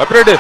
అప్రెడ్డి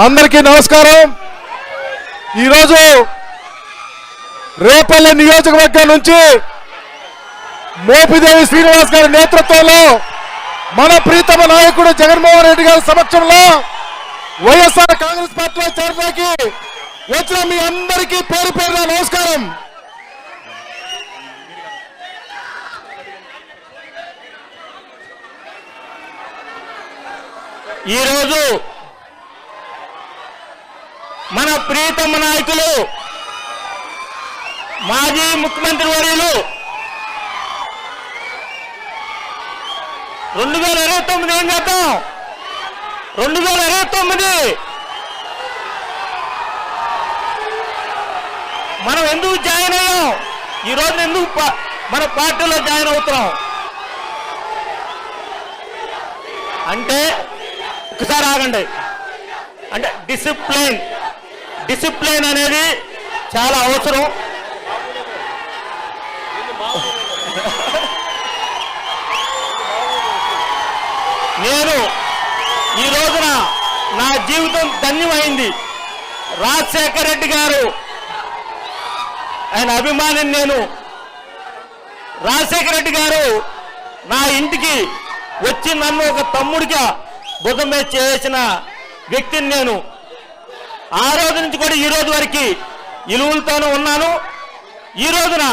అందరికీ నమస్కారం. ఈరోజు రేపల్లి నియోజకవర్గం నుంచి మోపిదేవి శ్రీనివాస్ గారి నేతృత్వంలో మన ప్రీతమ నాయకుడు జగన్మోహన్ రెడ్డి గారి సమక్షంలో వైఎస్ఆర్ కాంగ్రెస్ పార్టీలో చేరడానికి వచ్చిన మీ అందరికీ పేరు పేరున నమస్కారం. ఈరోజు మన ప్రీతమ నాయకులు మాజీ ముఖ్యమంత్రి వర్యులు 2029 ఏం చేద్దాం, 2029 మనం ఎందుకు జాయిన్ అయ్యాం, ఈరోజు ఎందుకు మన పార్టీలో జాయిన్ అవుతున్నాం అంటే ఒకసారి ఆగండి. అంటే డిసిప్లిన్ అనేది చాలా అవసరం. నేను ఈ రోజున నా జీవితం ధన్యమైంది. రాజశేఖర రెడ్డి గారు ఆయన అభిమానిని నేను. రాజశేఖర రెడ్డి గారు నా ఇంటికి వచ్చి నన్ను ఒక తమ్ముడిగా భుజం మీద చేసిన వ్యక్తిని నేను. ఆ రోజు నుంచి కూడా ఈ రోజు వరకు ఇలువలతోనే ఉన్నాను. ఈ రోజున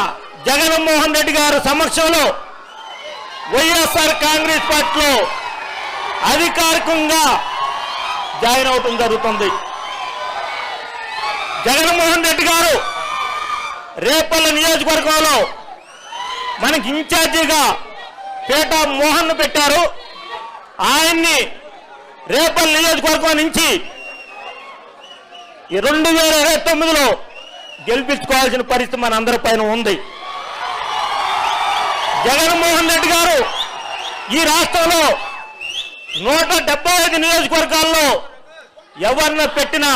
జగన్మోహన్ రెడ్డి గారి సమక్షంలో వైఎస్ఆర్ కాంగ్రెస్ పార్టీలో అధికారికంగా జాయిన్ అవటం జరుగుతుంది. జగన్మోహన్ రెడ్డి గారు రేపల్ల నియోజకవర్గంలో మనకి ఇన్ఛార్జిగా పేట మోహన్ పెట్టారు. ఆయన్ని రేపల్ల నియోజకవర్గం నుంచి 2029లో గెలిపించుకోవాల్సిన పరిస్థితి మన అందరి పైన ఉంది. జగన్మోహన్ రెడ్డి గారు ఈ రాష్ట్రంలో 175 నియోజకవర్గాల్లో ఎవరిని పెట్టినా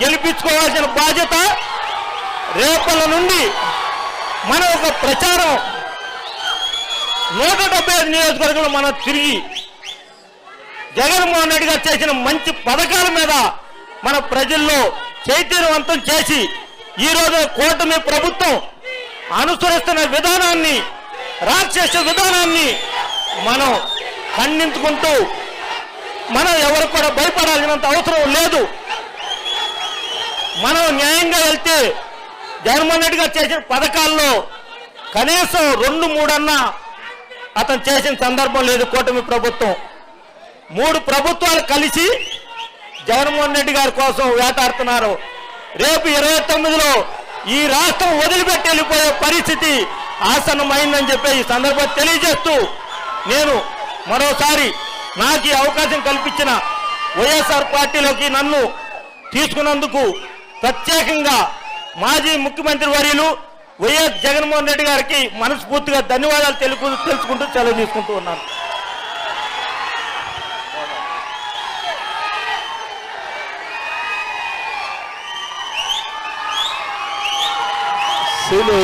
గెలిపించుకోవాల్సిన బాధ్యత రేపల్ల నుండి మన ఒక ప్రచారం 175 నియోజకవర్గంలో మనం తిరిగి జగన్మోహన్ రెడ్డి గారు చేసిన మంచి పథకాల మీద మన ప్రజల్లో చైతన్యవంతం చేసి ఈ రోజు కూటమి ప్రభుత్వం అనుసరిస్తున్న విధానాన్ని, రాక్షస విధానాన్ని మనం ఖండించుకుంటూ మనం ఎవరు కూడా భయపడాల్సినంత అవసరం లేదు. మనం న్యాయంగా వెళ్తే జగన్మోహన్ రెడ్డి గారు చేసిన పథకాల్లో కనీసం 2-3 అన్నా అతను చేసిన సందర్భం లేదు. కూటమి ప్రభుత్వం 3 ప్రభుత్వాలు కలిసి జగన్మోహన్ రెడ్డి గారి కోసం వేటాడుతున్నారు. రేపు 29లో ఈ రాష్ట్రం వదిలిపెట్టి వెళ్ళిపోయే పరిస్థితి ఆసన్నమైందని చెప్పి ఈ సందర్భంగా తెలియజేస్తూ నేను మరోసారి నాకు ఈ అవకాశం కల్పించిన వైఎస్ఆర్ పార్టీలోకి నన్ను తీసుకున్నందుకు ప్రత్యేకంగా మాజీ ముఖ్యమంత్రి వర్యులు వైఎస్ జగన్మోహన్ రెడ్డి గారికి మనస్ఫూర్తిగా ధన్యవాదాలు తెలుసుకుంటూ సెలవు తీసుకుంటూ ఉన్నాను. సీలు